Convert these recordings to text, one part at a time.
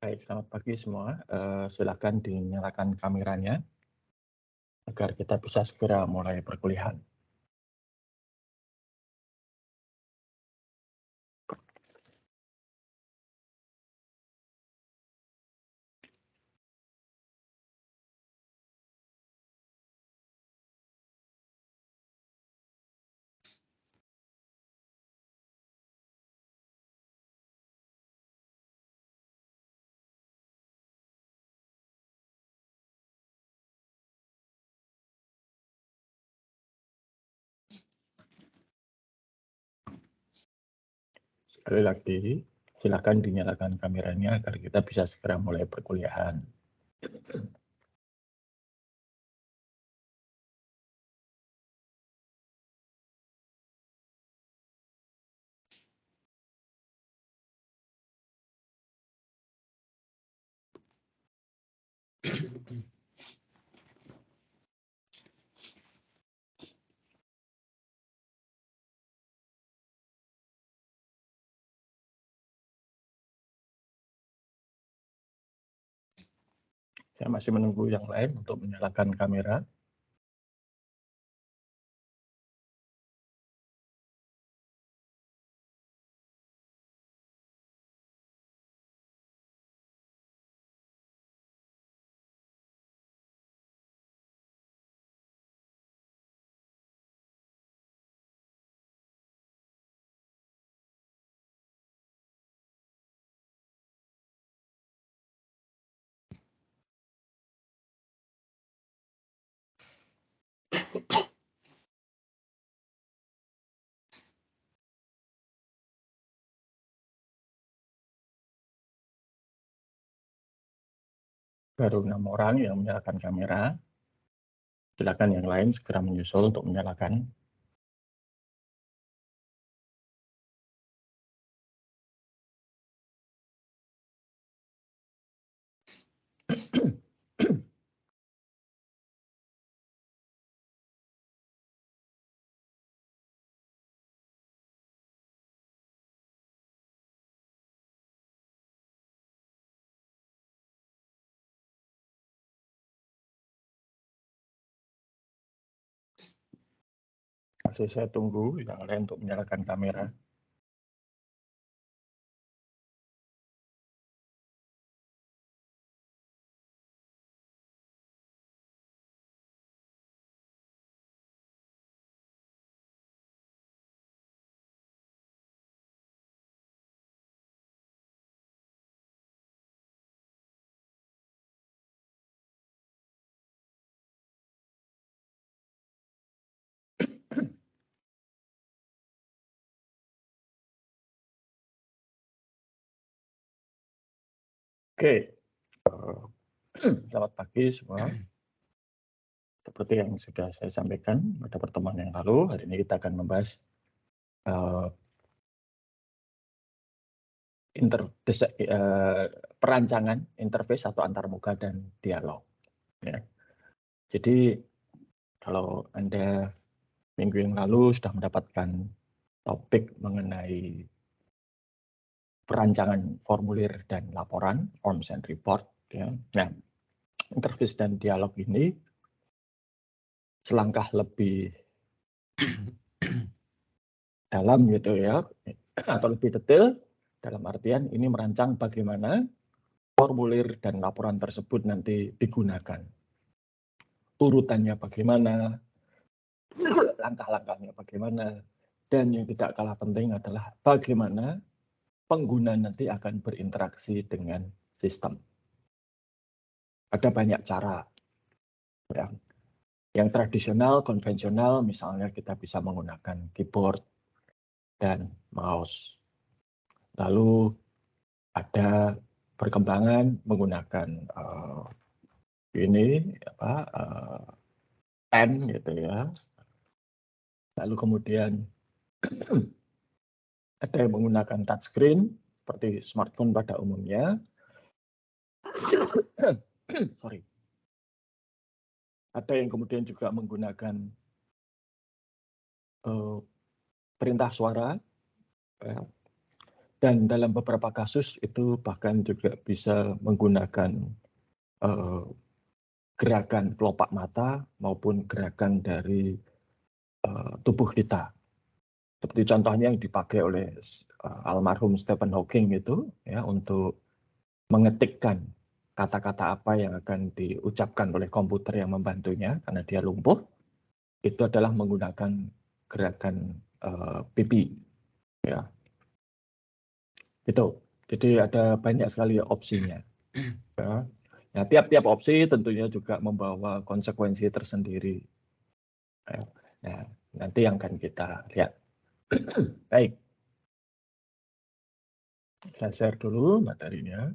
Baik, selamat pagi semua. Silakan dinyalakan kameranya agar kita bisa segera mulai perkuliahan. Sekali lagi, silakan dinyalakan kameranya agar kita bisa segera mulai perkuliahan. Saya masih menunggu yang lain untuk menyalakan kamera. Baru 6 orang yang menyalakan kamera. Silakan yang lain segera menyusul untuk menyalakan. Masih saya tunggu yang lain untuk menyalakan kamera. Oke, selamat pagi semua. Seperti yang sudah saya sampaikan pada pertemuan yang lalu, hari ini kita akan membahas perancangan interface atau antarmuka dan dialog. Ya. Jadi kalau Anda minggu yang lalu sudah mendapatkan topik mengenai perancangan formulir dan laporan, forms and report. Ya. Nah, interface dan dialog ini selangkah lebih dalam gitu ya, atau lebih detail dalam artian ini merancang bagaimana formulir dan laporan tersebut nanti digunakan. Urutannya bagaimana, langkah-langkahnya bagaimana, dan yang tidak kalah penting adalah bagaimana pengguna nanti akan berinteraksi dengan sistem. Ada banyak cara. Ya. Yang tradisional, konvensional, misalnya kita bisa menggunakan keyboard dan mouse. Lalu ada perkembangan menggunakan pen gitu ya. Lalu kemudian ada yang menggunakan touchscreen seperti smartphone pada umumnya. Sorry. Ada yang kemudian juga menggunakan perintah suara. Ya. Dan dalam beberapa kasus itu bahkan juga bisa menggunakan gerakan kelopak mata maupun gerakan dari tubuh kita. Seperti contohnya yang dipakai oleh almarhum Stephen Hawking itu ya untuk mengetikkan kata-kata apa yang akan diucapkan oleh komputer yang membantunya karena dia lumpuh, itu adalah menggunakan gerakan pipi ya. Itu. Jadi ada banyak sekali opsinya. Ya. Nah, tiap-tiap opsi tentunya juga membawa konsekuensi tersendiri. Ya. Nah, nanti yang akan kita lihat. Baik. Saya share dulu materinya.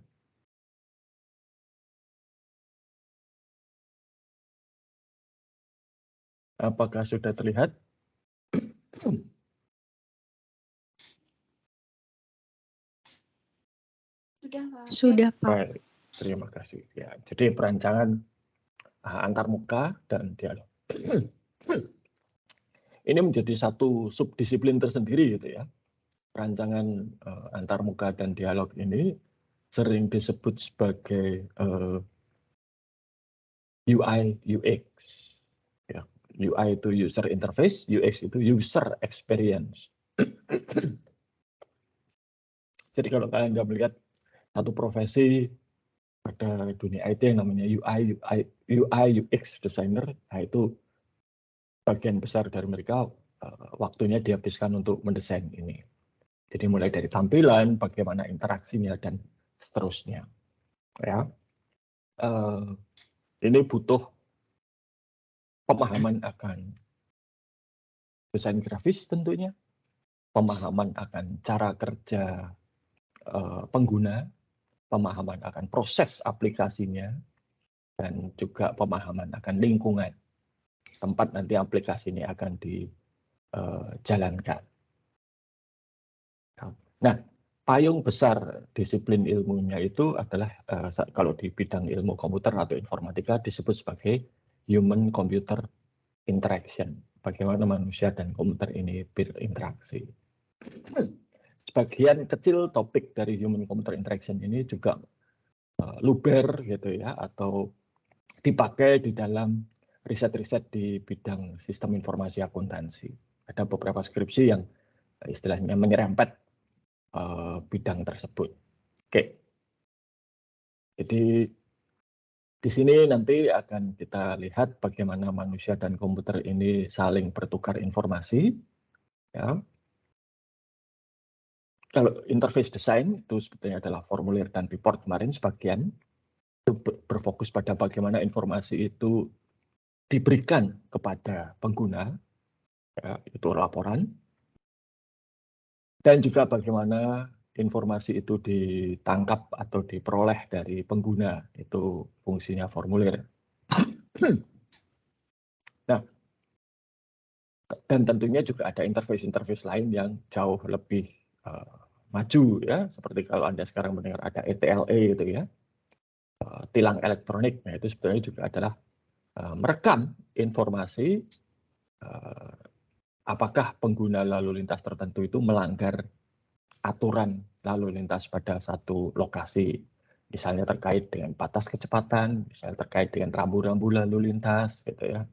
Apakah sudah terlihat? Sudah, Pak. Baik, terima kasih. Ya, jadi perancangan antarmuka dan dialog. Ini menjadi satu subdisiplin tersendiri gitu ya. Perancangan antarmuka dan dialog ini sering disebut sebagai UI UX. Ya, UI itu user interface, UX itu user experience. Jadi kalau kalian nggak melihat satu profesi pada dunia IT yang namanya UI UX designer, nah itu bagian besar dari mereka waktunya dihabiskan untuk mendesain ini. Jadi mulai dari tampilan, bagaimana interaksinya dan seterusnya. Ya, ini butuh pemahaman akan desain grafis tentunya, pemahaman akan cara kerja pengguna, pemahaman akan proses aplikasinya, dan juga pemahaman akan lingkungan tempat nanti aplikasi ini akan dijalankan. Nah, payung besar disiplin ilmunya itu adalah kalau di bidang ilmu komputer atau informatika disebut sebagai human computer interaction. Bagaimana manusia dan komputer ini berinteraksi. Sebagian kecil topik dari human computer interaction ini juga luber gitu ya, atau dipakai di dalam riset-riset di bidang sistem informasi akuntansi. Ada beberapa skripsi yang istilahnya menyerempet bidang tersebut. Oke. Jadi di sini nanti akan kita lihat bagaimana manusia dan komputer ini saling bertukar informasi. Ya. Kalau interface design itu sebetulnya adalah formulir dan report kemarin sebagian itu berfokus pada bagaimana informasi itu diberikan kepada pengguna, ya, itu laporan, dan juga bagaimana informasi itu ditangkap atau diperoleh dari pengguna, itu fungsinya formulir. Nah, dan tentunya juga ada interface-interface lain yang jauh lebih maju ya, seperti kalau Anda sekarang mendengar ada ETLA itu ya, tilang elektronik. Nah, itu sebenarnya juga adalah merekam informasi apakah pengguna lalu lintas tertentu itu melanggar aturan lalu lintas pada satu lokasi. Misalnya terkait dengan batas kecepatan, misalnya terkait dengan rambu-rambu lalu lintas, gitu ya.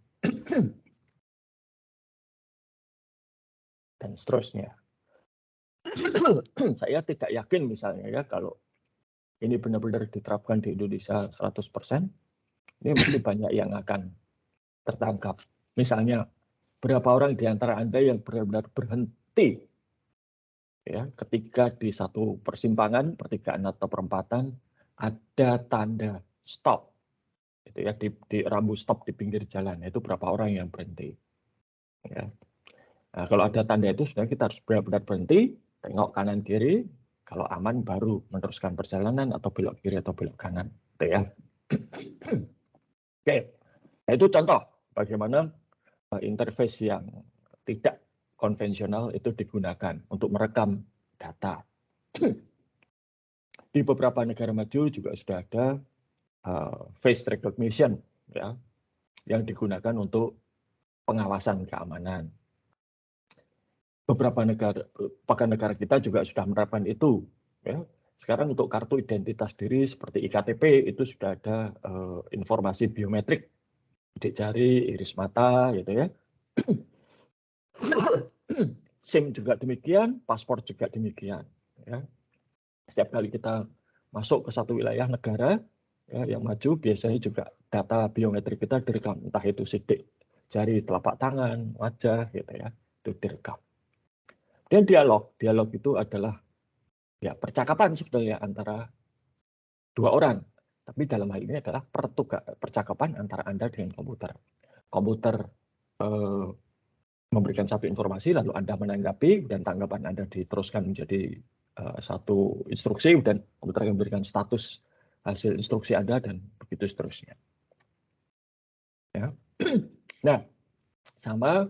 Dan seterusnya. Saya tidak yakin misalnya ya kalau ini benar-benar diterapkan di Indonesia 100%, ini mesti banyak yang akan tertangkap. Misalnya, berapa orang di antara Anda yang benar-benar berhenti ya ketika di satu persimpangan, pertigaan atau perempatan ada tanda stop, gitu ya, di rambu stop di pinggir jalan, itu berapa orang yang berhenti? Ya. Nah, kalau ada tanda itu sudah kita harus benar-benar berhenti, tengok kanan kiri, kalau aman baru meneruskan perjalanan atau belok kiri atau belok kanan, gitu ya. Oke, nah, itu contoh bagaimana interface yang tidak konvensional itu digunakan untuk merekam data. Di beberapa negara maju juga sudah ada face recognition ya, yang digunakan untuk pengawasan keamanan. beberapa negara, bahkan negara kita juga sudah menerapkan itu. Ya. Sekarang untuk kartu identitas diri seperti iktp itu sudah ada informasi biometrik, sidik jari, iris mata, gitu ya. SIM juga demikian, paspor juga demikian. Ya. Setiap kali kita masuk ke satu wilayah negara ya, yang maju, biasanya juga data biometrik kita direkam, entah itu sidik jari, telapak tangan, wajah, gitu ya, itu direkam. Dan dialog itu adalah ya percakapan sebetulnya antara dua orang, tapi dalam hal ini adalah percakapan antara Anda dengan komputer. Komputer memberikan satu informasi, lalu Anda menanggapi, dan tanggapan Anda diteruskan menjadi satu instruksi, dan komputer akan memberikan status hasil instruksi Anda, dan begitu seterusnya. Ya. Nah, sama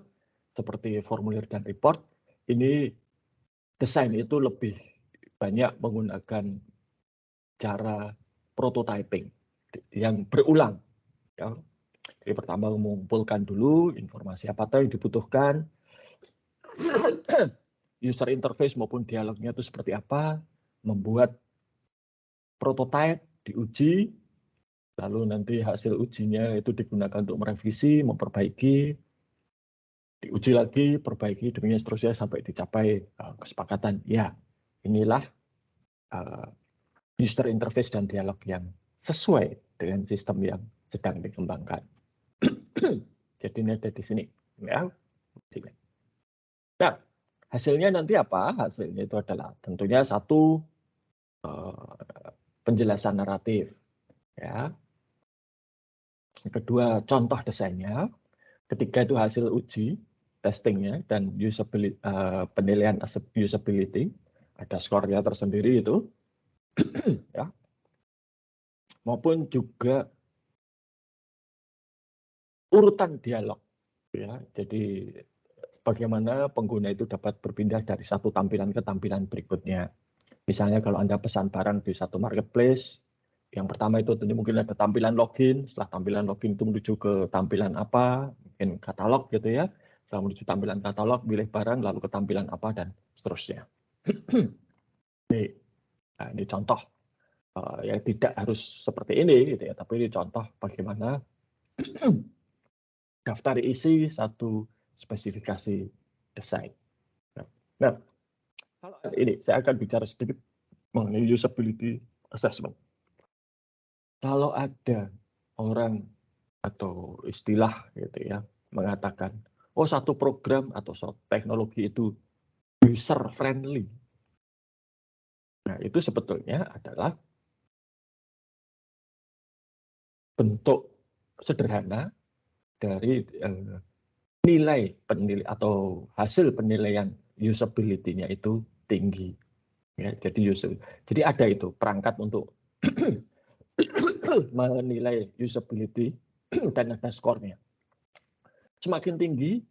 seperti formulir dan report, ini desain itu lebih banyak menggunakan cara prototyping yang berulang. Ya. Jadi pertama mengumpulkan dulu informasi apa yang dibutuhkan, user interface maupun dialognya itu seperti apa, membuat prototype, diuji, lalu nanti hasil ujinya itu digunakan untuk merevisi, memperbaiki, diuji lagi, perbaiki, demikian seterusnya sampai dicapai kesepakatan. Ya, inilah user interface dan dialog yang sesuai dengan sistem yang sedang dikembangkan. Jadi ini ada di sini. Ya. Nah, hasilnya nanti apa? Hasilnya itu adalah tentunya satu penjelasan naratif. Ya. Yang kedua, contoh desainnya. Ketiga itu hasil uji, testingnya, dan usability, penilaian usability. Ada skornya tersendiri itu. Ya. Maupun juga urutan dialog. Ya. Jadi bagaimana pengguna itu dapat berpindah dari satu tampilan ke tampilan berikutnya. Misalnya kalau Anda pesan barang di satu marketplace, yang pertama itu tentu mungkin ada tampilan login, setelah tampilan login itu menuju ke tampilan apa, mungkin katalog gitu ya, setelah menuju tampilan katalog, pilih barang, lalu ke tampilan apa, dan seterusnya. Ini contoh, ya tidak harus seperti ini, gitu ya, tapi ini contoh bagaimana daftar isi satu spesifikasi desain. Nah, kalau ini saya akan bicara sedikit mengenai usability assessment. Kalau ada orang atau istilah gitu ya mengatakan, oh satu program atau suatu teknologi itu user friendly. Nah, itu sebetulnya adalah bentuk sederhana dari nilai penilai atau hasil penilaian usability-nya itu tinggi. Ya, jadi ada itu perangkat untuk menilai usability dan ada skornya. Semakin tinggi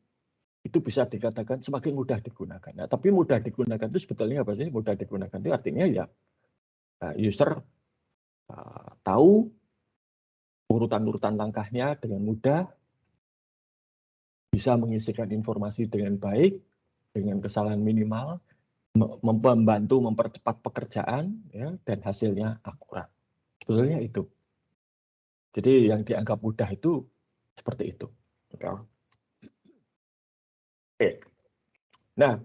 itu bisa dikatakan semakin mudah digunakan. Nah, tapi mudah digunakan itu sebetulnya apa sih? Mudah digunakan itu artinya ya user tahu urutan-urutan langkahnya dengan mudah, bisa mengisikan informasi dengan baik, dengan kesalahan minimal, membantu mempercepat pekerjaan, ya, dan hasilnya akurat. Sebetulnya itu. Jadi yang dianggap mudah itu seperti itu. Oke. Nah,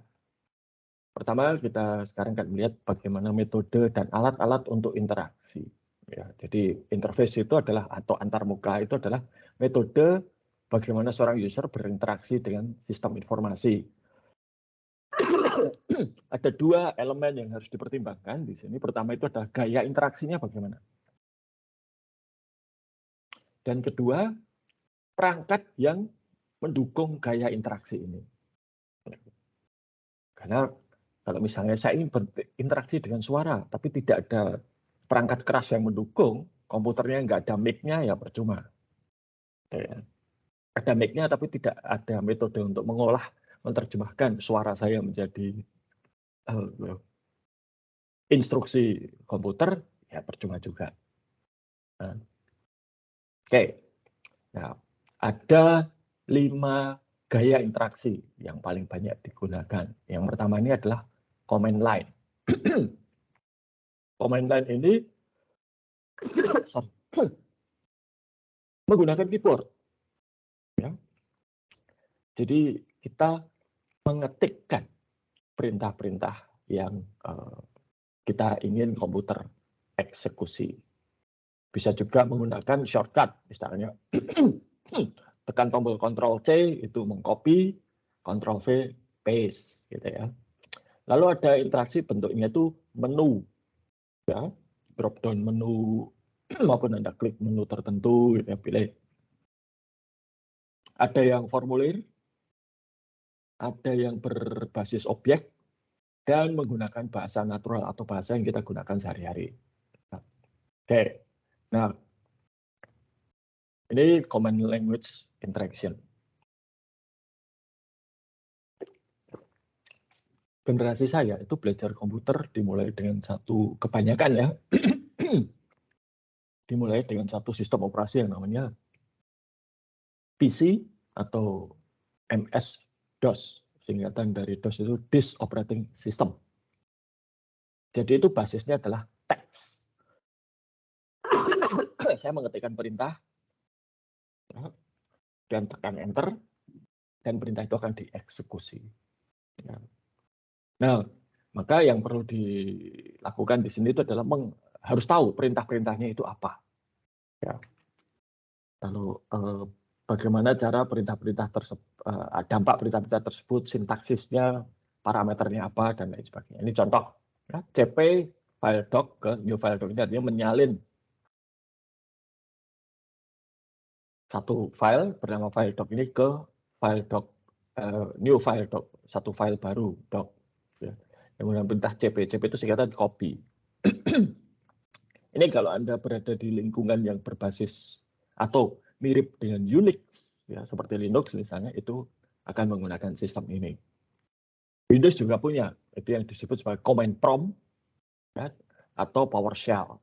pertama kita sekarang akan melihat bagaimana metode dan alat-alat untuk interaksi. Ya, jadi interface itu adalah atau antarmuka itu adalah metode bagaimana seorang user berinteraksi dengan sistem informasi. Ada dua elemen yang harus dipertimbangkan di sini. Pertama itu adalah gaya interaksinya bagaimana. Dan kedua, perangkat yang mendukung gaya interaksi ini. Karena kalau misalnya saya ingin berinteraksi dengan suara, tapi tidak ada perangkat keras yang mendukung, komputernya nggak ada mic-nya, ya percuma. Ada mic-nya, tapi tidak ada metode untuk mengolah, menerjemahkan suara saya menjadi instruksi komputer, ya percuma juga. Oke. Nah, ada 5 gaya interaksi yang paling banyak digunakan. Yang pertama ini adalah command line. Command line ini menggunakan keyboard. Ya. Jadi kita mengetikkan perintah-perintah yang kita ingin komputer eksekusi. Bisa juga menggunakan shortcut, misalnya tekan tombol Ctrl C itu mengcopy, Ctrl V paste, gitu ya. Lalu ada interaksi bentuknya itu menu, ya, drop down menu maupun Anda klik menu tertentu, gitu ya, pilih. Ada yang formulir, ada yang berbasis objek, dan menggunakan bahasa natural atau bahasa yang kita gunakan sehari-hari. Oke, nah ini command language interaction. Generasi saya itu belajar komputer dimulai dengan kebanyakan ya, dimulai dengan satu sistem operasi yang namanya PC atau MS-DOS. Singkatan dari DOS itu Disk Operating System. Jadi itu basisnya adalah teks. Saya mengetikkan perintah, dan tekan enter, dan perintah itu akan dieksekusi. Nah, maka yang perlu dilakukan di sini itu adalah harus tahu perintah-perintahnya itu apa. Ya. Lalu bagaimana cara perintah-perintah tersebut, dampak perintah-perintah tersebut, sintaksisnya, parameternya apa, dan lain sebagainya. Ini contoh. Ya, CP file doc ke new file doc ini artinya menyalin satu file bernama file doc ini ke file doc new file doc, satu file baru doc. Ya. Kemudian perintah CP itu singkatan copy. Ini kalau Anda berada di lingkungan yang berbasis atau mirip dengan Unix, ya, seperti Linux misalnya, itu akan menggunakan sistem ini. Windows juga punya, itu yang disebut sebagai command prompt, ya, atau PowerShell.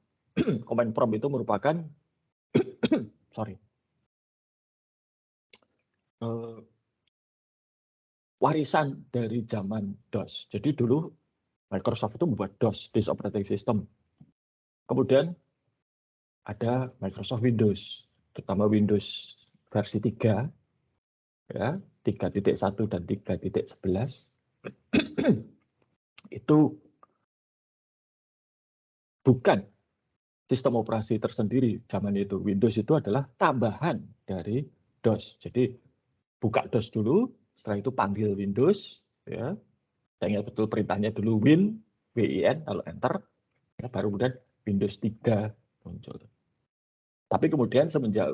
Command prompt itu merupakan warisan dari zaman DOS. Jadi dulu Microsoft itu membuat DOS, Disk Operating System. Kemudian ada Microsoft Windows, terutama Windows versi 3, ya, 3.1 dan 3.11. Itu bukan sistem operasi tersendiri zaman itu. Windows itu adalah tambahan dari DOS. Jadi buka DOS dulu, setelah itu panggil Windows, ya. Saya ingat betul perintahnya dulu win, win, lalu enter, ya, baru kemudian Windows 3 muncul. Tapi kemudian semenjak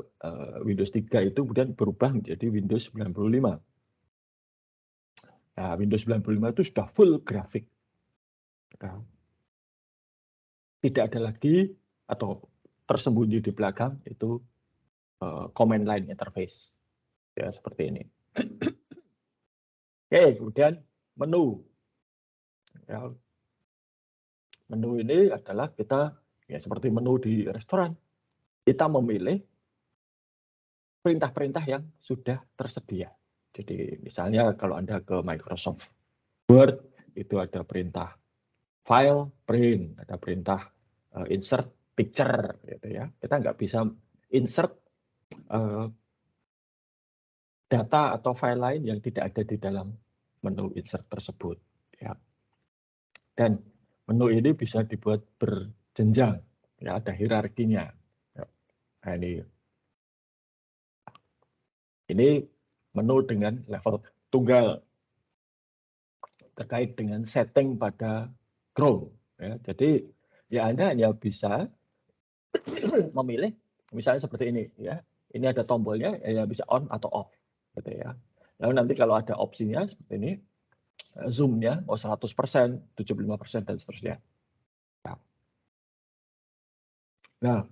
Windows 3 itu kemudian berubah menjadi Windows 95. Nah, Windows 95 itu sudah full grafik. Nah, tidak ada lagi atau tersembunyi di belakang itu command line interface, ya, seperti ini. Oke, kemudian menu. Ya, menu ini adalah kita, ya, seperti menu di restoran. Kita memilih perintah-perintah yang sudah tersedia. Jadi misalnya kalau Anda ke Microsoft Word, itu ada perintah file, print, ada perintah insert picture, gitu ya. Kita nggak bisa insert data atau file lain yang tidak ada di dalam menu insert tersebut. Ya. Dan menu ini bisa dibuat berjenjang, ya, ada hierarkinya. Ya. Nah, ini menu dengan level tunggal terkait dengan setting pada Chrome. Ya. Jadi ya Anda hanya bisa memilih, misalnya seperti ini, ya. Ini ada tombolnya, ya bisa on atau off, gitu ya. Lalu nanti kalau ada opsinya seperti ini, zoom-nya mau 100%, 75%, dan seterusnya. Nah,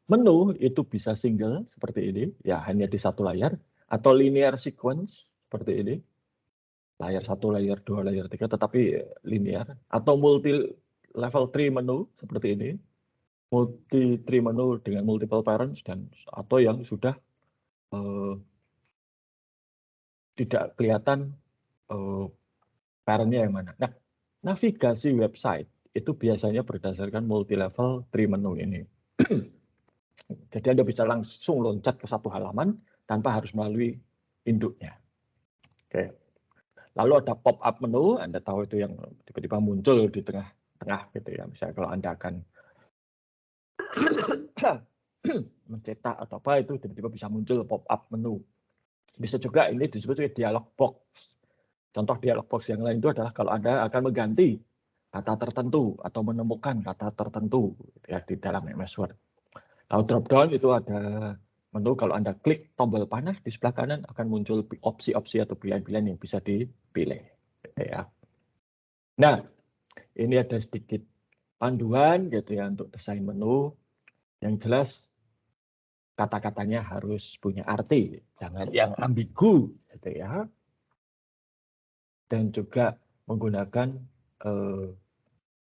menu itu bisa single seperti ini, ya hanya di satu layar, atau linear sequence seperti ini, layar 1, layar 2, layar 3, tetapi linear, atau multi level tree menu seperti ini, multi tree menu dengan multiple parents, dan atau yang sudah tidak kelihatan parentnya yang mana. Nah, navigasi website itu biasanya berdasarkan multi-level tree menu ini. Jadi Anda bisa langsung loncat ke satu halaman tanpa harus melalui induknya. Oke. Lalu ada pop-up menu, Anda tahu itu yang tiba-tiba muncul di tengah-tengah gitu ya. Misalnya kalau Anda akan mencetak atau apa itu tiba-tiba bisa muncul pop-up menu. Bisa juga ini disebut sebagai dialog box. Contoh dialog box yang lain itu adalah kalau Anda akan mengganti kata tertentu atau menemukan kata tertentu ya di dalam MS Word. Lalu drop down itu ada menu kalau Anda klik tombol panah di sebelah kanan akan muncul opsi-opsi atau pilihan-pilihan yang bisa dipilih. Ya. Nah, ini ada sedikit panduan gitu ya untuk desain menu. Yang jelas kata-katanya harus punya arti, jangan yang ambigu gitu ya. Dan juga menggunakan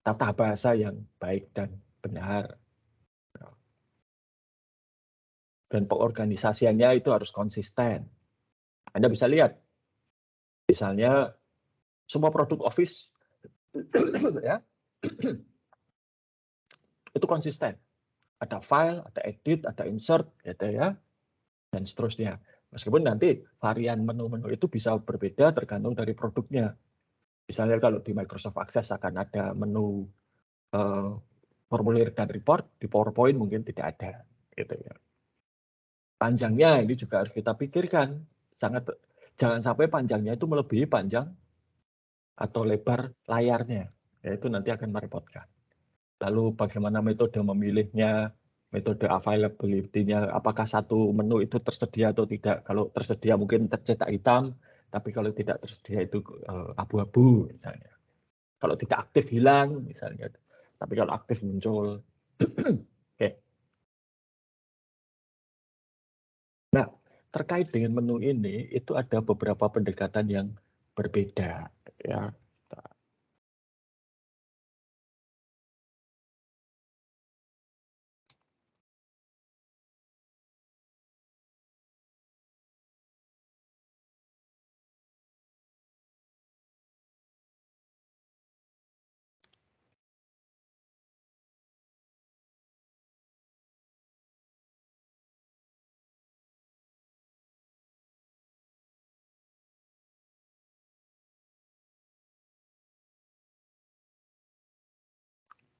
tata bahasa yang baik dan benar. Dan pengorganisasiannya itu harus konsisten. Anda bisa lihat, misalnya semua produk Office ya, itu konsisten. Ada file, ada edit, ada insert, gitu ya, dan seterusnya. Meskipun nanti varian menu-menu itu bisa berbeda tergantung dari produknya. Misalnya kalau di Microsoft Access akan ada menu formulir dan report, di PowerPoint mungkin tidak ada. Gitu ya. Panjangnya ini juga harus kita pikirkan. Jangan sampai panjangnya itu melebihi panjang atau lebar layarnya. Ya, itu nanti akan merepotkan. Lalu bagaimana metode memilihnya, metode availability-nya, apakah satu menu itu tersedia atau tidak. Kalau tersedia mungkin tercetak hitam, tapi kalau tidak tersedia itu abu-abu misalnya. Kalau tidak aktif hilang misalnya, tapi kalau aktif muncul. Oke. Nah, terkait dengan menu ini itu ada beberapa pendekatan yang berbeda ya.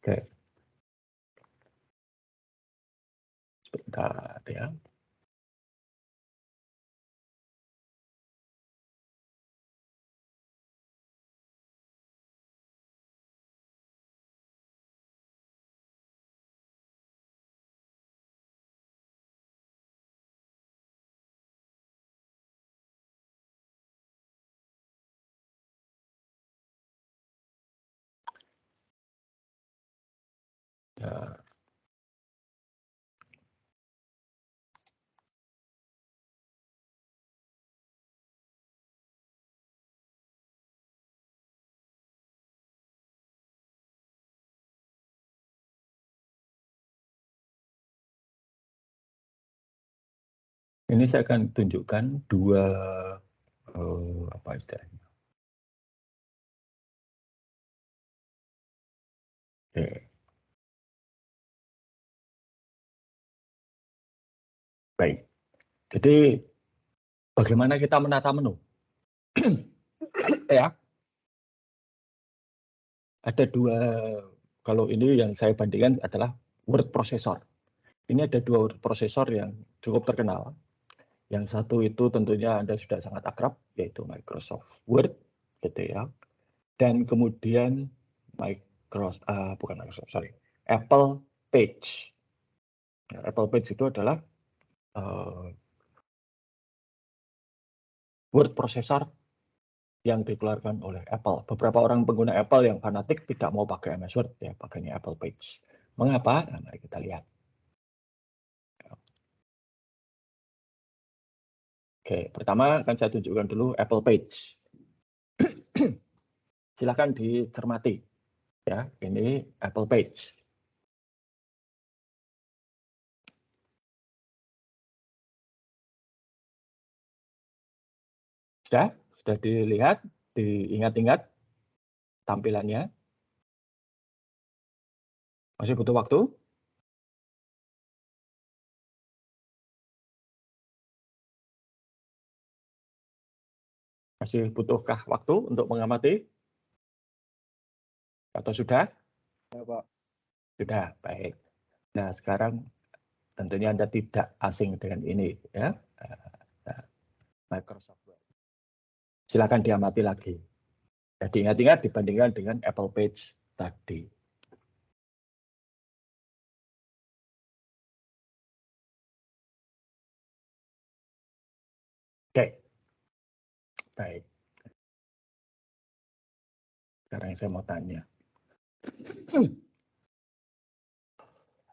Oke. Sebentar ya. Ya. Ini saya akan tunjukkan dua apa istilahnya. Oke. Baik. Jadi bagaimana kita menata menu? Ya. Ada dua, kalau ini yang saya bandingkan adalah word processor. Ini ada dua word processor yang cukup terkenal. Yang satu itu tentunya Anda sudah sangat akrab, yaitu Microsoft Word, gitu ya. Dan kemudian Apple Page. Apple Page itu adalah word processor yang dikeluarkan oleh Apple. Beberapa orang pengguna Apple yang fanatik tidak mau pakai MS Word, ya pakainya Apple Page. Mengapa? Nah, mari kita lihat. Oke, pertama akan saya tunjukkan dulu Apple Page. Silakan dicermati. Ya, ini Apple Page. Sudah dilihat, diingat-ingat tampilannya? Masih butuh waktu? Masih butuhkah waktu untuk mengamati? Atau sudah? Ya, Pak. Sudah, baik. Nah, sekarang tentunya Anda tidak asing dengan ini, ya. Microsoft Word. Silakan diamati lagi. Jadi ingat-ingat dibandingkan dengan Apple Page tadi. Oke, baik. Sekarang saya mau tanya.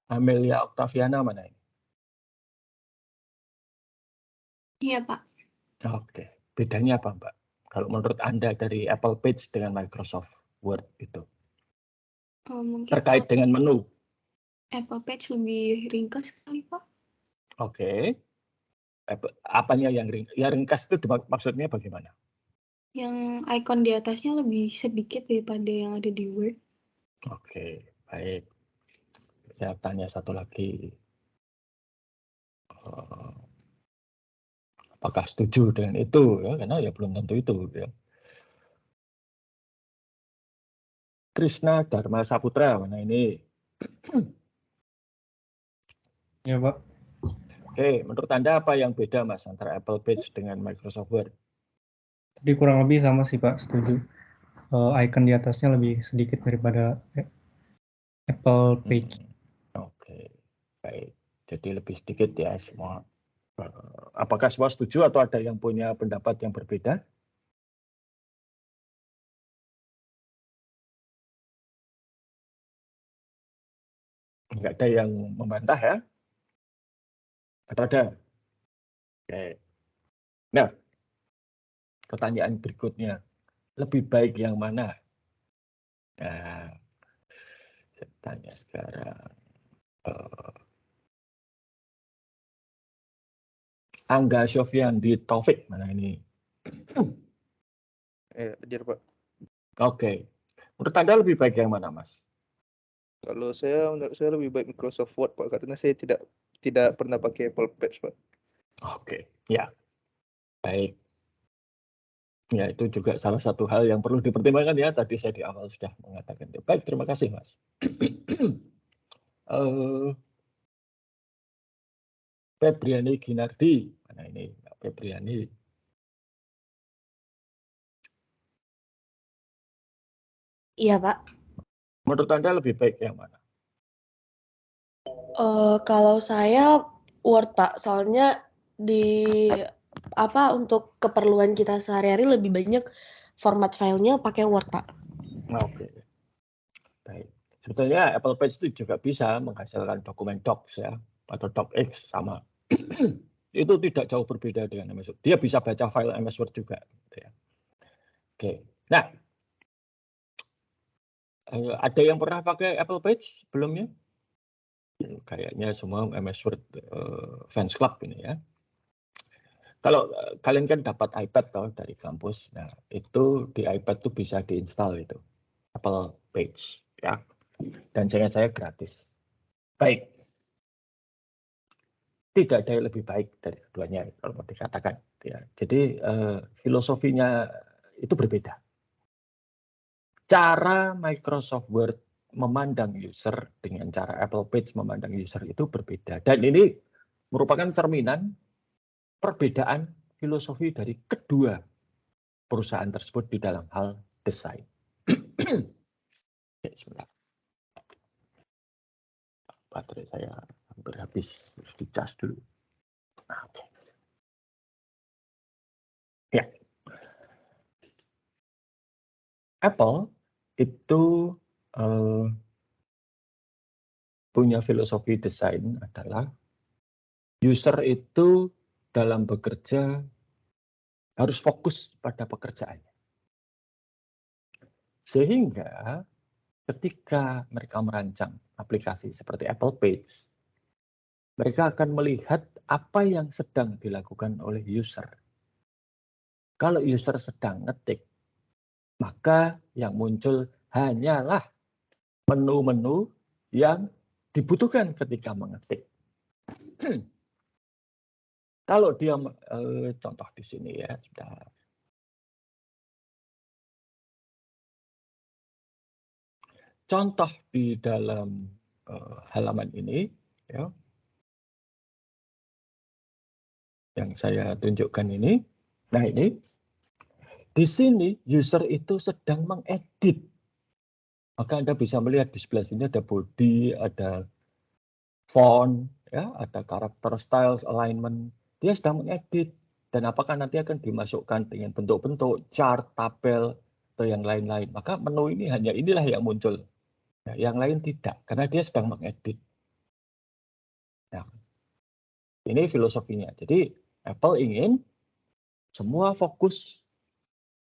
Amelia Octaviana mana ini? Iya, Pak. Oke, bedanya apa, Mbak? Kalau menurut Anda dari Apple Page dengan Microsoft Word itu? Mungkin Terkait dengan menu. Apple Page lebih ringkas sekali, Pak. Oke. Apanya yang ringkas itu maksudnya bagaimana? Yang icon di atasnya lebih sedikit daripada yang ada di Word. Oke, baik. Saya tanya satu lagi. Apakah setuju dengan itu? Ya, karena ya belum tentu itu. Ya. Krishna Dharma Saputra, mana ini? Ya, Pak. Oke, menurut Anda apa yang beda, Mas, antara Apple Page dengan Microsoft Word? Tadi kurang lebih sama sih, Pak. Setuju. Icon di atasnya lebih sedikit daripada Apple Page. Oke, baik. Jadi lebih sedikit ya semua. Apakah semua setuju atau ada yang punya pendapat yang berbeda? Enggak ada yang membantah ya? Atau ada? Oke. Nah, pertanyaan berikutnya. Lebih baik yang mana? Nah, saya tanya sekarang. Angga Sofyan di Taufik, mana ini? Hadir, Pak. Oke. Menurut Anda lebih baik yang mana, Mas? Kalau menurut saya lebih baik Microsoft Word, Pak, karena saya tidak pernah pakai Apple Page, Pak. Oke, ya. Baik. Ya, itu juga salah satu hal yang perlu dipertimbangkan ya. Tadi saya di awal sudah mengatakan itu. Baik, terima kasih, Mas. Febriani Ginardi, mana ini? Febriani. Iya, Pak. Menurut Anda lebih baik yang mana? Kalau saya Word, Pak. Soalnya untuk keperluan kita sehari-hari lebih banyak format filenya pakai Word, Pak. Oke. Baik. Sebetulnya Apple Page itu juga bisa menghasilkan dokumen Docs ya, atau DocX sama. Itu tidak jauh berbeda dengan MS Word. Dia bisa baca file MS Word juga. Gitu ya. Oke. Nah, ada yang pernah pakai Apple Page sebelumnya? Kayaknya semua MS Word fans club ini ya. Kalau kalian kan dapat iPad toh dari kampus, nah itu di iPad tuh bisa diinstal itu Apple Page ya, dan saya gratis. Baik, tidak ada yang lebih baik dari keduanya kalau mau dikatakan. Ya. Jadi filosofinya itu berbeda. Cara Microsoft Word memandang user dengan cara Apple Page memandang user itu berbeda, dan ini merupakan cerminan perbedaan filosofi dari kedua perusahaan tersebut di dalam hal desain. Ya, sebentar. Baterai saya hampir habis, harus dicas dulu. Oke. Ya. Apple itu punya filosofi desain adalah user itu dalam bekerja harus fokus pada pekerjaannya. Sehingga ketika mereka merancang aplikasi seperti Apple Page, mereka akan melihat apa yang sedang dilakukan oleh user. Kalau user sedang ngetik, maka yang muncul hanyalah menu-menu yang dibutuhkan ketika mengetik. Kalau dia contoh di sini ya, sudah. Contoh di dalam halaman ini, ya, yang saya tunjukkan ini. Nah ini, di sini user itu sedang mengedit. Maka Anda bisa melihat di sebelah sini ada body, ada font, ya, ada karakter, styles, alignment. Dia sedang mengedit. Dan apakah nanti akan dimasukkan dengan bentuk-bentuk, chart, tabel, atau yang lain-lain. Maka menu ini hanya inilah yang muncul. Nah, yang lain tidak, karena dia sedang mengedit. Nah, ini filosofinya. Jadi Apple ingin semua fokus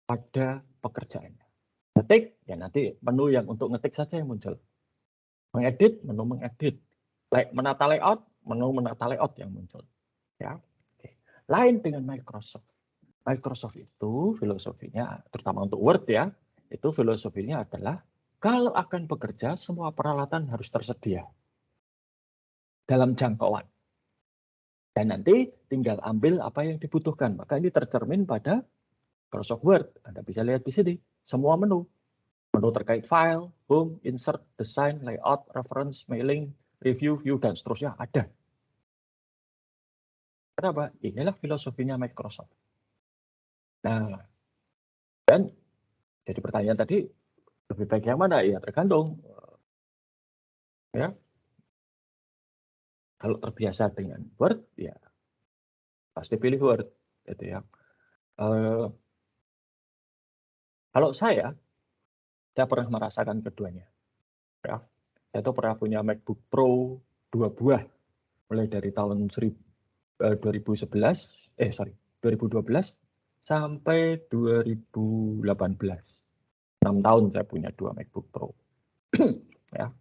pada pekerjaannya. Ngetik, ya nanti menu yang untuk ngetik saja yang muncul. Mengedit, menu mengedit. Menata layout, menu menata layout yang muncul. Ya. Oke. Lain dengan Microsoft. Microsoft itu filosofinya, terutama untuk Word ya, itu filosofinya adalah kalau akan bekerja, semua peralatan harus tersedia dalam jangkauan. Dan nanti tinggal ambil apa yang dibutuhkan. Maka ini tercermin pada Microsoft Word. Anda bisa lihat di sini, semua menu. Menu terkait file, home, insert, design, layout, reference, mailing, review, view, dan seterusnya ada. Kenapa? Inilah filosofinya Microsoft. Nah, dan jadi pertanyaan tadi, lebih baik yang mana? Ya tergantung. Ya, kalau terbiasa dengan Word, ya pasti pilih Word, gitu ya. Kalau saya pernah merasakan keduanya. Ya, saya tuh pernah punya MacBook Pro 2 buah, mulai dari tahun 2012 sampai 2018. 6 tahun saya punya 2 MacBook Pro. Ya.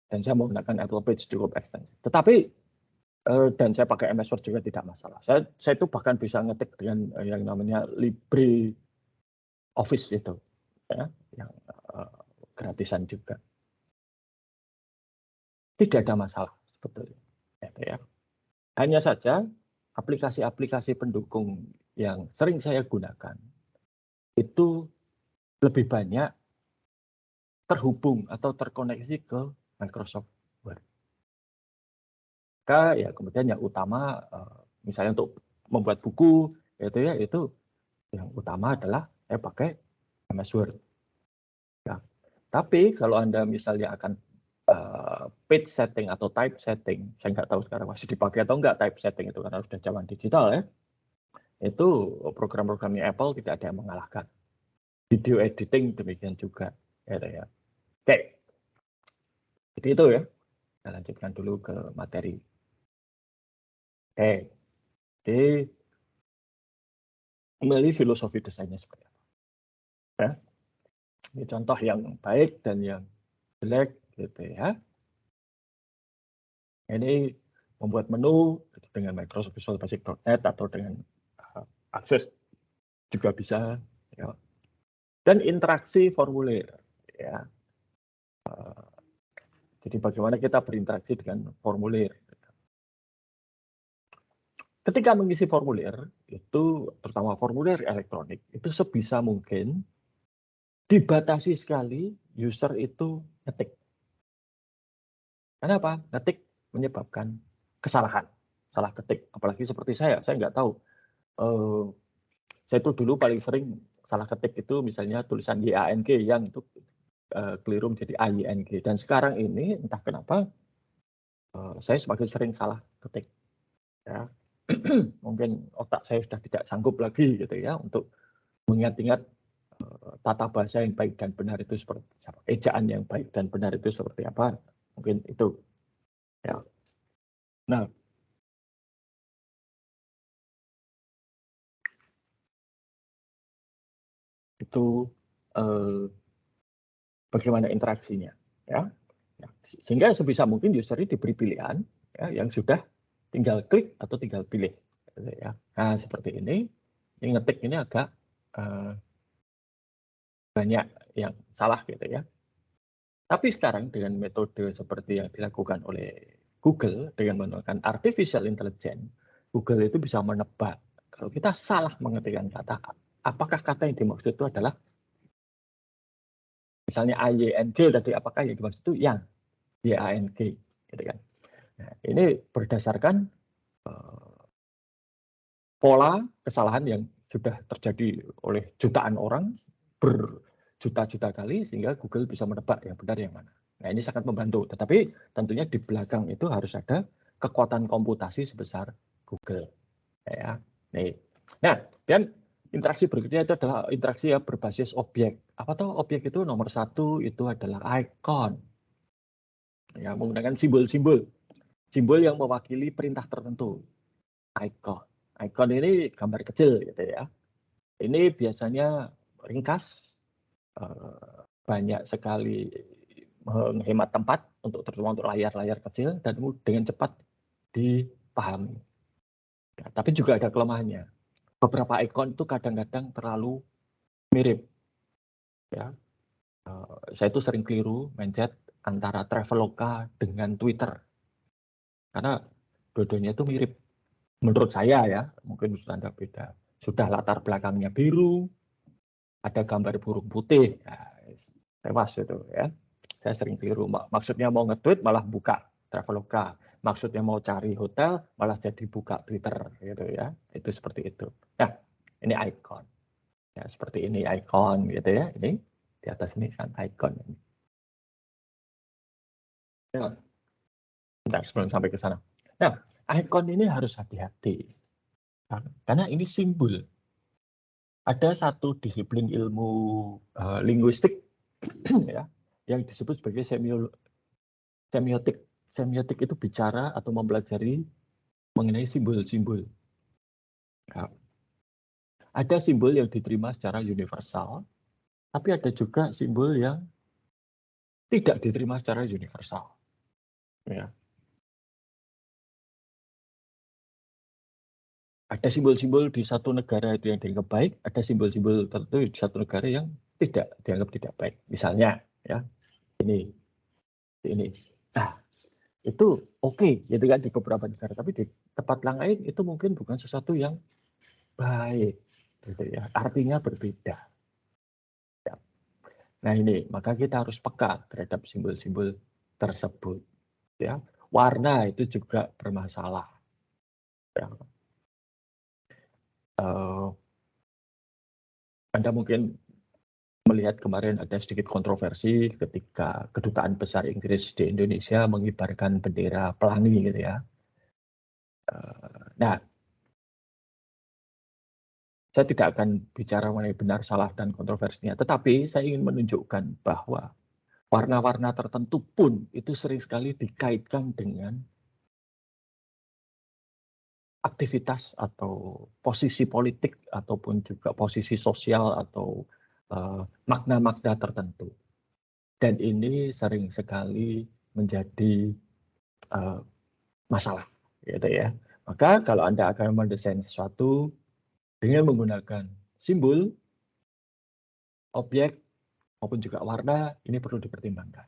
Dan saya menggunakan Apple Page cukup ekstensif. Tetapi dan saya pakai MS Word juga tidak masalah. Saya itu bahkan bisa ngetik dengan yang namanya LibreOffice itu, ya, yang gratisan juga. Tidak ada masalah sebetulnya. Ya. Hanya saja aplikasi-aplikasi pendukung yang sering saya gunakan itu lebih banyak terhubung atau terkoneksi ke Microsoft Word. Maka ya kemudian yang utama misalnya untuk membuat buku itu yang utama adalah saya pakai MS Word. Ya. Tapi kalau Anda misalnya akan page setting atau type setting, saya nggak tahu sekarang masih dipakai atau nggak type setting itu karena sudah zaman digital ya. Itu program-programnya Apple tidak ada yang mengalahkan. Video editing demikian juga. Ya. Oke. Jadi itu ya. Kita lanjutkan dulu ke materi. Oke. Jadi kembali filosofi desainnya seperti apa. Ya. Ini contoh yang baik dan yang jelek gitu ya. Ini membuat menu dengan Microsoft Visual Basic.net atau dengan Access juga bisa. Ya. Dan interaksi formulir. Ya. Jadi bagaimana kita berinteraksi dengan formulir. Ketika mengisi formulir, itu terutama formulir elektronik, itu sebisa mungkin dibatasi sekali user itu ngetik. Kenapa? Ngetik menyebabkan kesalahan, salah ketik. Apalagi seperti saya nggak tahu. Saya itu dulu paling sering salah ketik itu misalnya tulisan YANG yang itu keliru menjadi AYNG. Dan sekarang ini entah kenapa saya semakin sering salah ketik. Ya. Mungkin otak saya sudah tidak sanggup lagi gitu ya untuk mengingat-ingat tata bahasa yang baik dan benar itu seperti apa, ejaan yang baik dan benar itu seperti apa, mungkin itu ya. Nah, itu bagaimana interaksinya ya. Sehingga sebisa mungkin user ini diberi pilihan ya, yang sudah tinggal klik atau tinggal pilih ya. Nah seperti ini Ini ngetik ini agak banyak yang salah gitu ya. Tapi sekarang dengan metode seperti yang dilakukan oleh Google dengan menggunakan artificial intelligence, Google itu bisa menebak kalau kita salah mengetikkan kata, apakah kata yang dimaksud itu adalah misalnya AYNG tadi, apakah yang dimaksud itu yang YANG gitu kan. Nah, ini berdasarkan pola kesalahan yang sudah terjadi oleh jutaan orang berjuta-juta kali sehingga Google bisa menebak yang benar yang mana. Nah, ini sangat membantu, tetapi tentunya di belakang itu harus ada kekuatan komputasi sebesar Google. Ya. Nah, dan interaksi berikutnya itu adalah interaksi yang berbasis objek. Apa tuh objek itu? Nomor satu itu adalah icon. Ya, menggunakan simbol-simbol. Simbol yang mewakili perintah tertentu. Icon. Icon ini gambar kecil gitu ya. Ini biasanya ringkas, banyak sekali menghemat tempat untuk terutama untuk layar-layar kecil dan dengan cepat dipahami. Ya, tapi juga ada kelemahannya. Beberapa ikon itu kadang-kadang terlalu mirip. Ya, saya itu sering keliru mencet antara Traveloka dengan Twitter karena dua-duanya itu mirip. Menurut saya ya, mungkin Anda beda. Sudah latar belakangnya biru, ada gambar burung putih, ya, tewas itu ya. Saya sering keliru. Maksudnya mau nge-tweet malah buka Traveloka. Maksudnya mau cari hotel malah jadi buka Twitter gitu ya. Itu seperti itu. Nah, ini icon. Ya, seperti ini icon gitu ya. Ini di atas ini kan icon. Nah, bentar sebelum sampai ke sana. Nah, icon ini harus hati-hati. Karena ini simbol. Ada satu disiplin ilmu linguistik ya, yang disebut sebagai semiotik. Semiotik itu bicara atau mempelajari mengenai simbol-simbol. Ya. Ada simbol yang diterima secara universal, tapi ada juga simbol yang tidak diterima secara universal. Ya. Ada simbol-simbol di satu negara itu yang dianggap baik, ada simbol-simbol tertentu di satu negara yang tidak dianggap tidak baik. Misalnya, ya ini. Nah, itu oke, gitu kan di beberapa negara, tapi di tempat lain itu mungkin bukan sesuatu yang baik, gitu ya. Artinya berbeda. Ya. Nah ini, maka kita harus peka terhadap simbol-simbol tersebut. Ya, warna itu juga bermasalah. Ya. Anda mungkin melihat kemarin ada sedikit kontroversi ketika Kedutaan Besar Inggris di Indonesia mengibarkan bendera pelangi gitu ya. Nah, saya tidak akan bicara mengenai benar, salah, dan kontroversinya, tetapi saya ingin menunjukkan bahwa warna-warna tertentu pun itu sering sekali dikaitkan dengan aktivitas atau posisi politik ataupun juga posisi sosial atau makna-makna tertentu. Dan ini sering sekali menjadi masalah, gitu ya. Maka kalau Anda akan mendesain sesuatu dengan menggunakan simbol, objek, maupun juga warna, ini perlu dipertimbangkan.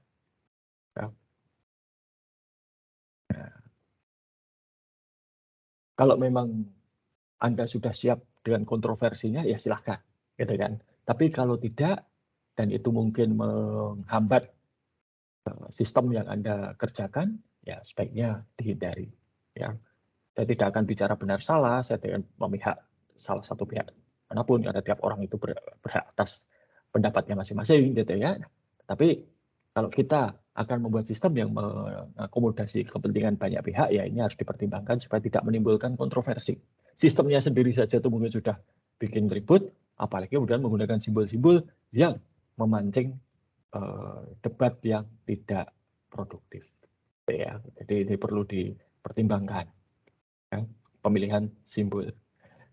Ya. Nah, kalau memang Anda sudah siap dengan kontroversinya, ya silahkan, gitu kan. Tapi kalau tidak, dan itu mungkin menghambat sistem yang Anda kerjakan, ya sebaiknya dihindari. Ya. Saya tidak akan bicara benar salah, saya tidak memihak salah satu pihak manapun, karena tiap orang itu berhak atas pendapatnya masing-masing, gitu ya. Tapi kalau kita akan membuat sistem yang mengakomodasi kepentingan banyak pihak, ya ini harus dipertimbangkan supaya tidak menimbulkan kontroversi. Sistemnya sendiri saja itu mungkin sudah bikin ribut, apalagi kemudian menggunakan simbol-simbol yang memancing debat yang tidak produktif. Ya, jadi ini perlu dipertimbangkan ya, pemilihan simbol.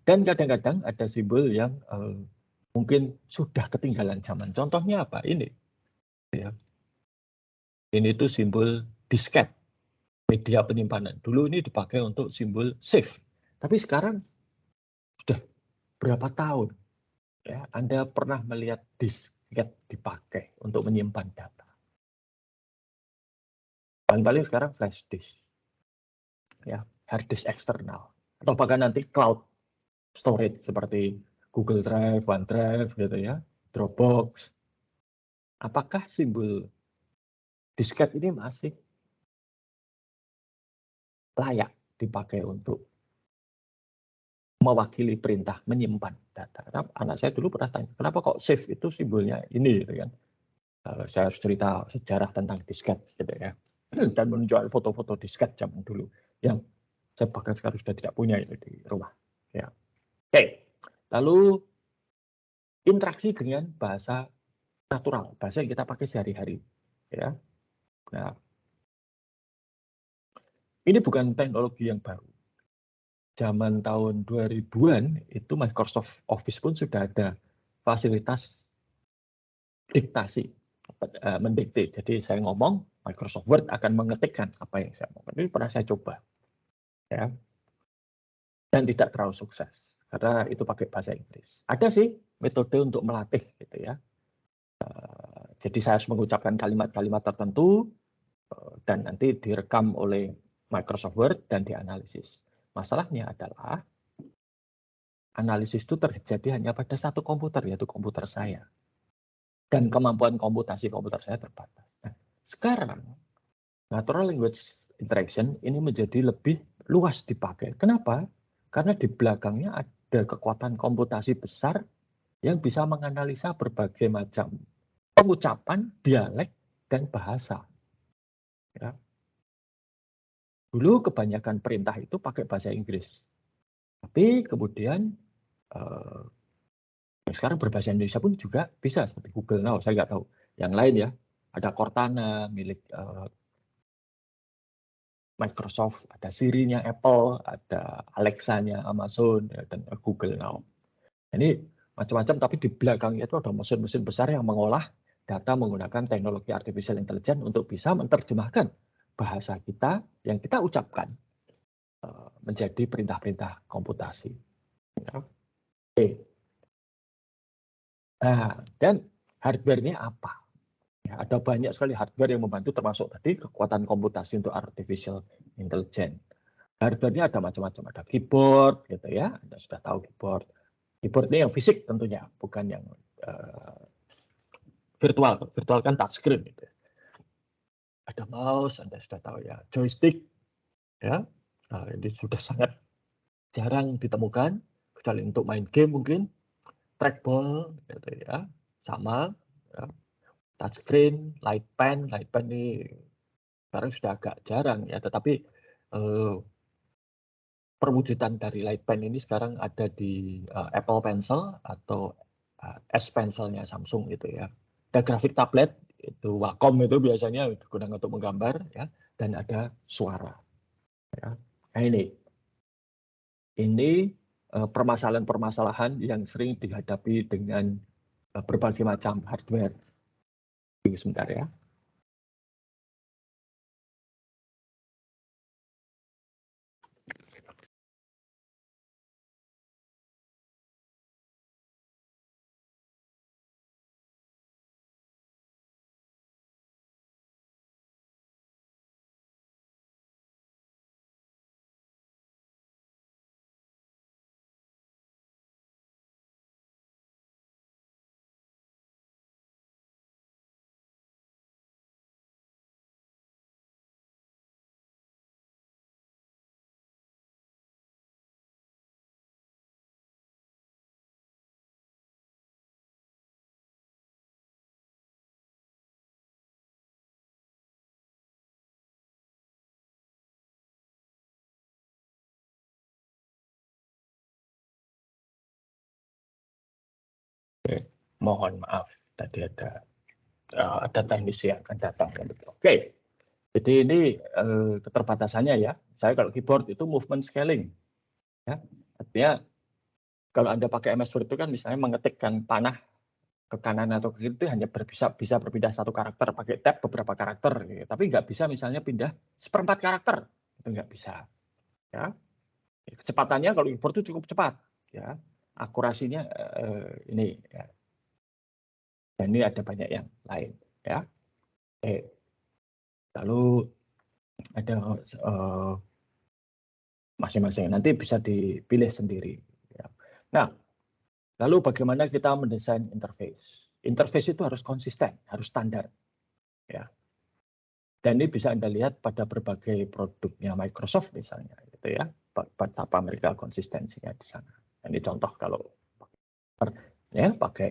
Dan kadang-kadang ada simbol yang mungkin sudah ketinggalan zaman. Contohnya apa? Ini. Ya. Ini itu simbol disket, media penyimpanan. Dulu ini dipakai untuk simbol save. Tapi sekarang sudah berapa tahun ya Anda pernah melihat disket dipakai untuk menyimpan data? Paling-paling sekarang flash disk, ya, hard disk eksternal, atau bahkan nanti cloud storage seperti Google Drive, OneDrive, gitu ya, Dropbox. Apakah simbol disket ini masih layak dipakai untuk mewakili perintah menyimpan data? Karena anak saya dulu pernah tanya, kenapa kok save itu simbolnya ini, gitu kan? Saya harus cerita sejarah tentang disket, gitu ya, dan menunjukkan foto-foto disket zaman dulu yang saya bahkan sekarang sudah tidak punya itu di rumah. Ya. Oke, lalu interaksi dengan bahasa natural, bahasa yang kita pakai sehari-hari. Ya. Nah, ini bukan teknologi yang baru. Zaman tahun 2000-an itu Microsoft Office pun sudah ada fasilitas diktasi, mendikte. Jadi saya ngomong, Microsoft Word akan mengetikkan apa yang saya ngomong. Ini pernah saya coba, ya, dan tidak terlalu sukses karena itu pakai bahasa Inggris. Ada sih metode untuk melatih, gitu ya. Jadi saya harus mengucapkan kalimat-kalimat tertentu dan nanti direkam oleh Microsoft Word dan dianalisis. Masalahnya adalah analisis itu terjadi hanya pada satu komputer, yaitu komputer saya. Dan kemampuan komputasi komputer saya terbatas. Nah, sekarang, natural language interaction ini menjadi lebih luas dipakai. Kenapa? Karena di belakangnya ada kekuatan komputasi besar yang bisa menganalisa berbagai macam pengucapan, dialek, dan bahasa. Ya. Dulu kebanyakan perintah itu pakai bahasa Inggris. Tapi kemudian sekarang berbahasa Indonesia pun juga bisa, seperti Google Now, saya nggak tahu. Yang lain ya, ada Cortana milik Microsoft, ada Siri-nya Apple, ada Alexa-nya Amazon, ya, dan Google Now. Ini macam-macam, tapi di belakangnya itu ada mesin-mesin besar yang mengolah data menggunakan teknologi artificial intelligence untuk bisa menerjemahkan bahasa kita yang kita ucapkan menjadi perintah-perintah komputasi. Ya. Oke. Nah, dan hardware-nya apa? Ya, ada banyak sekali hardware yang membantu, termasuk tadi kekuatan komputasi untuk artificial intelligence. Hardware-nya ada macam-macam, ada keyboard, gitu ya. Anda sudah tahu keyboard. Keyboard ini yang fisik tentunya, bukan yang virtual. Virtual kan touchscreen, gitu. Ada mouse, Anda sudah tahu ya, joystick, ya. Nah, ini sudah sangat jarang ditemukan, kecuali untuk main game mungkin. Trackball, gitu ya, sama. Ya. Touchscreen, light pen ini sekarang sudah agak jarang ya, tetapi perwujudan dari light pen ini sekarang ada di Apple Pencil atau S Pencil-nya Samsung gitu ya. Ada grafik tablet, itu Wacom itu biasanya digunakan untuk menggambar ya, dan ada suara. Ya. Nah ini permasalahan-permasalahan yang sering dihadapi dengan berbagai macam hardware. Tunggu sebentar ya. Mohon maaf, tadi ada teknisi yang akan datang. Oke, jadi ini keterbatasannya ya. Saya kalau keyboard itu movement scaling. Ya. Artinya kalau Anda pakai MS Word itu kan misalnya mengetikkan panah ke kanan atau ke kiri itu hanya bisa berpindah satu karakter, pakai tab beberapa karakter. Gitu. Tapi nggak bisa misalnya pindah 1/4 karakter. Itu nggak bisa. Ya. Kecepatannya kalau keyboard itu cukup cepat. Ya. akurasinya ini ya. Dan ini ada banyak yang lain ya. Lalu ada masing-masing, nanti bisa dipilih sendiri ya. Nah, lalu bagaimana kita mendesain interface? Interface itu harus konsisten, harus standar ya. Dan ini bisa Anda lihat pada berbagai produknya Microsoft misalnya gitu ya, betapa mereka konsistensinya di sana. Ini contoh kalau ya pakai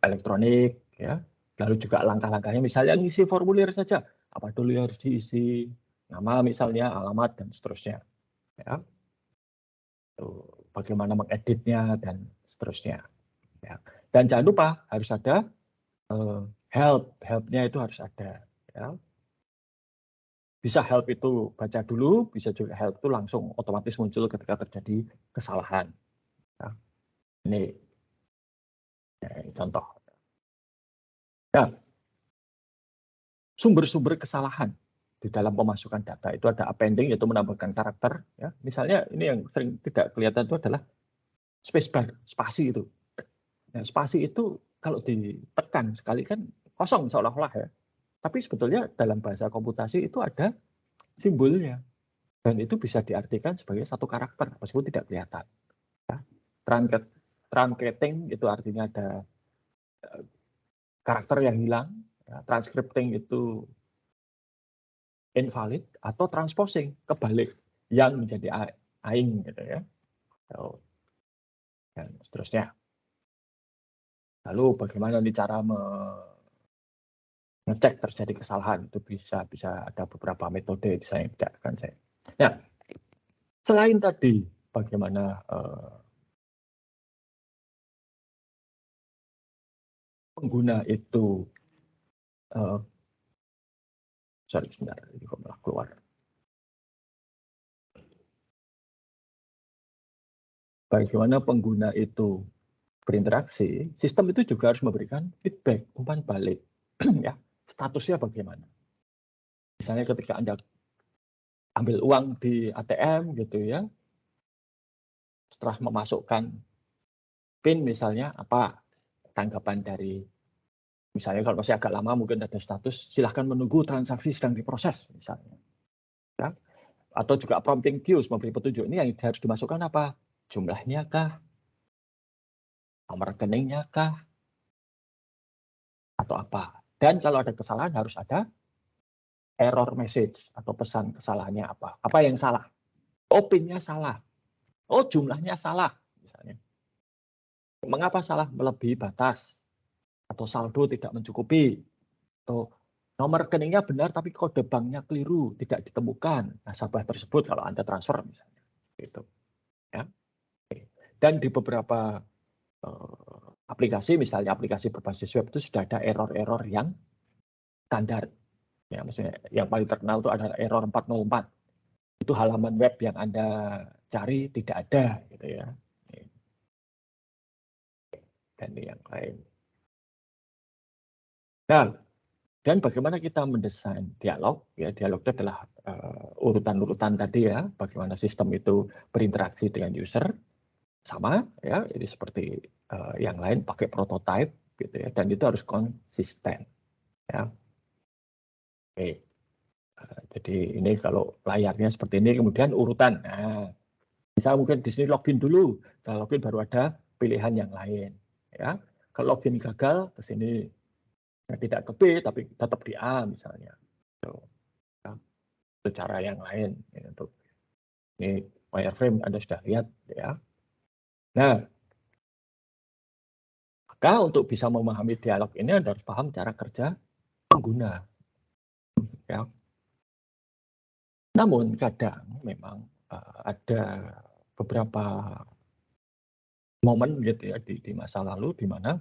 elektronik ya. Lalu juga langkah-langkahnya misalnya ngisi formulir saja, apa dulu yang harus diisi, nama misalnya, alamat dan seterusnya ya. Bagaimana mengeditnya dan seterusnya ya. Dan jangan lupa harus ada help-nya itu harus ada ya. Bisa help itu baca dulu, bisa juga help itu langsung otomatis muncul ketika terjadi kesalahan ya. Ini contoh. Nah, sumber-sumber kesalahan di dalam pemasukan data itu ada appending, yaitu menambahkan karakter ya. Misalnya ini yang sering tidak kelihatan itu adalah spacebar, spasi itu. Nah, spasi itu kalau ditekan sekali kan kosong seolah-olah ya. Tapi sebetulnya dalam bahasa komputasi itu ada simbolnya. Dan itu bisa diartikan sebagai satu karakter meskipun tidak kelihatan. Ya. Truncating itu artinya ada karakter yang hilang. Ya. Transcripting itu invalid, atau transposing kebalik yang menjadi aing gitu ya. Dan seterusnya. Lalu bagaimana cara ngecek terjadi kesalahan? Itu bisa ada beberapa metode, saya tidak akan saya. Nah, selain tadi bagaimana pengguna itu sorry sebentar, ini kok malah keluar. Bagaimana pengguna itu berinteraksi, sistem itu juga harus memberikan feedback, umpan balik. Ya, statusnya bagaimana? Misalnya ketika Anda ambil uang di ATM gitu ya, setelah memasukkan PIN misalnya, apa tanggapan dari, misalnya kalau masih agak lama mungkin ada status, silahkan menunggu transaksi sedang diproses misalnya. Ya. Atau juga prompting cues, memberi petunjuk, ini yang harus dimasukkan apa? Jumlahnya kah? Nomor rekeningnya kah? Atau apa? Dan kalau ada kesalahan harus ada error message atau pesan kesalahannya apa? Apa yang salah? Oh, PIN-nya salah. Oh, jumlahnya salah misalnya. Mengapa salah? Melebihi batas atau saldo tidak mencukupi atau nomor rekeningnya benar tapi kode banknya keliru, tidak ditemukan nasabah tersebut kalau Anda transfer misalnya. Gitu. Ya. Dan di beberapa aplikasi, misalnya aplikasi berbasis web itu sudah ada error-error yang standar. Ya, maksudnya yang paling terkenal itu adalah error 404. Itu halaman web yang Anda cari tidak ada, gitu ya. Dan yang lain. Nah, dan bagaimana kita mendesain dialog? Ya, dialog itu adalah urutan-urutan tadi ya, bagaimana sistem itu berinteraksi dengan user. Sama ya, jadi seperti yang lain pakai prototype gitu ya, dan itu harus konsisten ya. Oke. Jadi ini kalau layarnya seperti ini, kemudian urutan. Nah, bisa mungkin di sini login dulu. Setelah login baru ada pilihan yang lain ya. Kalau login gagal ke sini tidak ke B tapi tetap di A misalnya. Ya. Itu cara yang lain ya, untuk ini wireframe Anda sudah lihat ya. Nah, maka untuk bisa memahami dialog ini Anda harus paham cara kerja pengguna. Ya. Namun kadang memang ada beberapa momen gitu ya di masa lalu di mana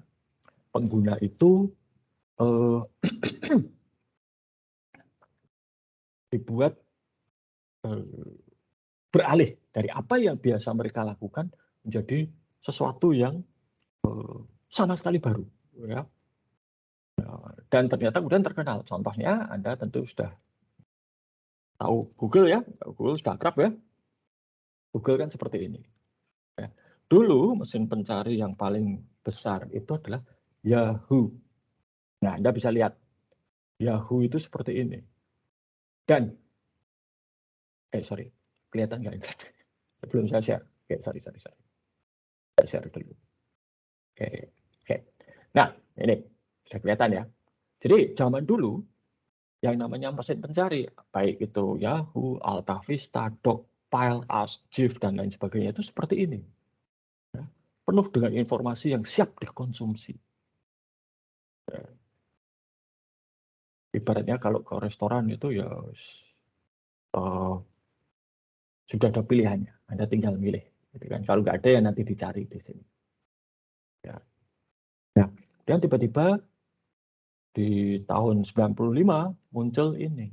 pengguna itu dibuat beralih dari apa yang biasa mereka lakukan menjadi sesuatu yang sama sekali baru ya. Dan ternyata kemudian terkenal. Contohnya Anda tentu sudah tahu Google ya, Google sudah akrab ya. Google kan seperti ini. dulu mesin pencari yang paling besar itu adalah Yahoo. Nah, Anda bisa lihat Yahoo itu seperti ini. Dan sorry, kelihatan nggak ini? Sebelum saya share. Oke, sorry. Saya share dulu. Oke. Nah, ini bisa kelihatan ya. Jadi zaman dulu yang namanya mesin pencari, baik itu Yahoo, Alta Vista, Dogpile, Ask Jeeves, dan lain sebagainya itu seperti ini. Ya, penuh dengan informasi yang siap dikonsumsi. Ya. Ibaratnya kalau ke restoran itu ya sudah ada pilihannya, Anda tinggal milih. Gitu kan. Kalau nggak ada ya nanti dicari di sini. Ya. Nah, dan tiba-tiba di tahun 95 muncul ini.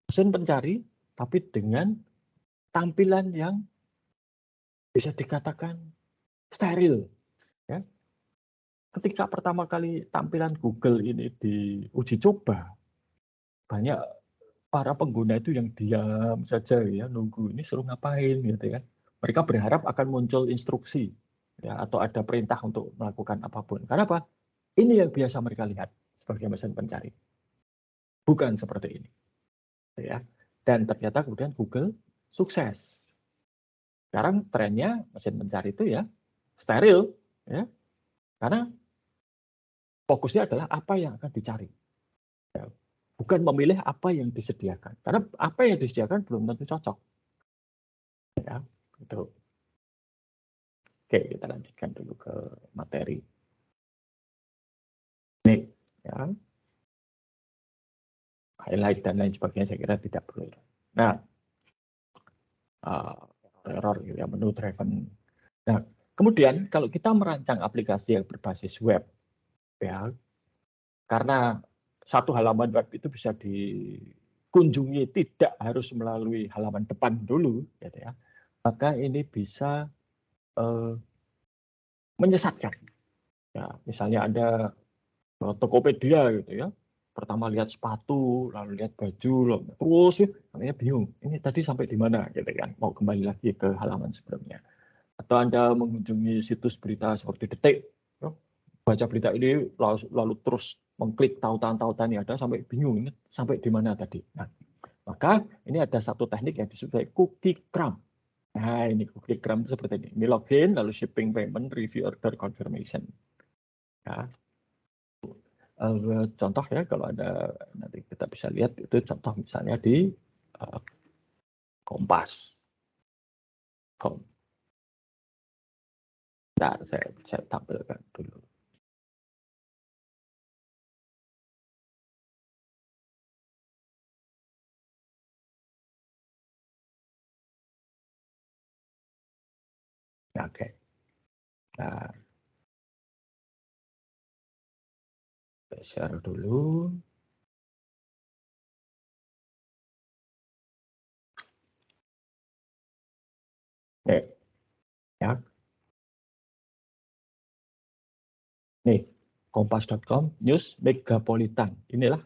Mesin pencari, tapi dengan tampilan yang bisa dikatakan steril. Ya. Ketika pertama kali tampilan Google ini diuji coba, banyak para pengguna itu yang diam saja ya, nunggu ini suruh ngapain gitu ya. Mereka berharap akan muncul instruksi ya, atau ada perintah untuk melakukan apapun. Karena apa? Ini yang biasa mereka lihat sebagai mesin pencari. Bukan seperti ini. Ya. Dan ternyata kemudian Google sukses. Sekarang trennya mesin pencari itu ya steril, ya, karena fokusnya adalah apa yang akan dicari, ya. Bukan memilih apa yang disediakan, karena apa yang disediakan belum tentu cocok. Ya, gitu. Oke, kita lanjutkan dulu ke materi. Nih, ya, highlight dan lain sebagainya saya kira tidak perlu. Nah, error ya, menu driven. Nah, kemudian kalau kita merancang aplikasi yang berbasis web, ya, karena satu halaman web itu bisa dikunjungi tidak harus melalui halaman depan dulu, gitu ya, maka ini bisa menyesatkan. Ya, misalnya ada Tokopedia gitu ya, pertama lihat sepatu, lalu lihat baju, terus ya, namanya bingung. Ini tadi sampai di mana, gitu kan? Mau kembali lagi ke halaman sebelumnya. Atau Anda mengunjungi situs berita seperti Detik, ya, baca berita ini lalu terus mengklik tautan-tautan yang ada sampai bingung ini sampai di mana tadi. Nah, maka ini ada satu teknik yang disebut cookie crumb. Nah, ini cookie crumb itu seperti ini. Ini login, lalu shipping payment, review order confirmation. Ya. Contoh ya, kalau ada nanti kita bisa lihat itu contoh misalnya di Kompas. Nah, saya tampilkan dulu. Oke. Nah, saya share dulu. Nih, ya. Nih, kompas.com news megapolitan. Inilah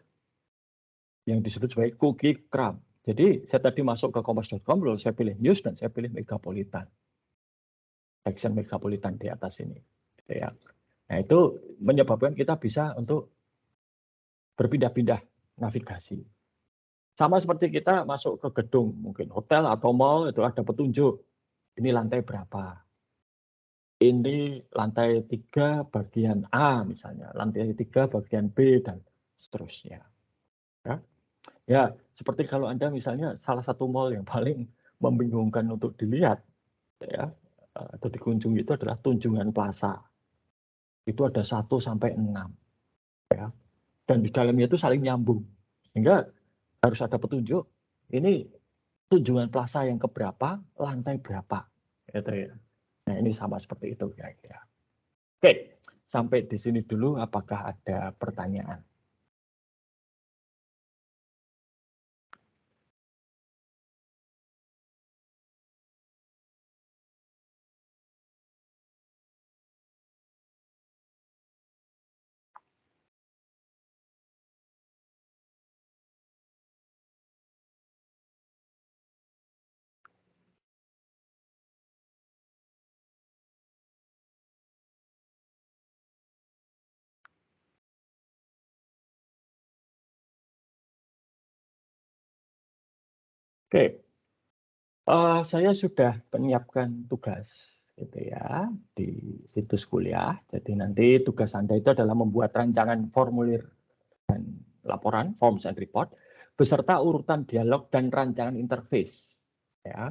yang disebut sebagai cookie crumb. Jadi saya tadi masuk ke kompas.com, lalu saya pilih news dan saya pilih megapolitan. Section megapolitan di atas ini. Ya. Nah, itu menyebabkan kita bisa untuk berpindah-pindah navigasi. Sama seperti kita masuk ke gedung, mungkin hotel atau mall, itu ada petunjuk. Ini lantai berapa? Ini lantai 3 bagian A misalnya, lantai 3 bagian B, dan seterusnya. Ya, ya seperti kalau Anda misalnya salah satu mall yang paling membingungkan untuk dilihat, ya, atau dikunjungi itu adalah Tunjungan Plaza. Itu ada 1 sampai 6. Ya. Dan di dalamnya itu saling nyambung. Sehingga harus ada petunjuk, ini Tunjungan Plaza yang keberapa, lantai berapa. Gitu ya. Nah, ini sama seperti itu kira-kira. Oke, sampai di sini dulu. Apakah ada pertanyaan? Oke, saya sudah menyiapkan tugas gitu ya di situs kuliah. Jadi nanti tugas Anda itu adalah membuat rancangan formulir dan laporan, forms and report, beserta urutan dialog dan rancangan interface. Ya.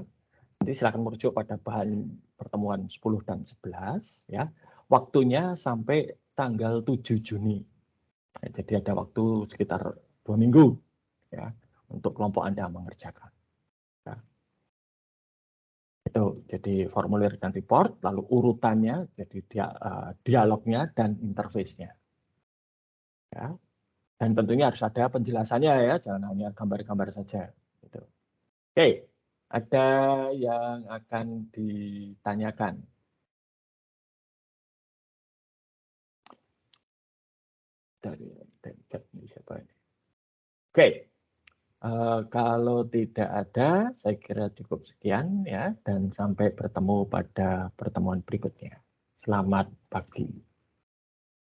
Nanti silakan merujuk pada bahan pertemuan 10 dan 11. Ya. Waktunya sampai tanggal 7 Juni. Ya, jadi ada waktu sekitar 2 minggu ya, untuk kelompok Anda mengerjakan. Ya. Itu jadi formulir dan report, lalu urutannya, jadi dialognya dan interface-nya. Ya. Dan tentunya harus ada penjelasannya ya, jangan hanya gambar-gambar saja. Gitu. Oke, ada yang akan ditanyakan? Dari siapa ini? Oke, kalau tidak ada, saya kira cukup sekian ya, dan sampai bertemu pada pertemuan berikutnya. Selamat pagi.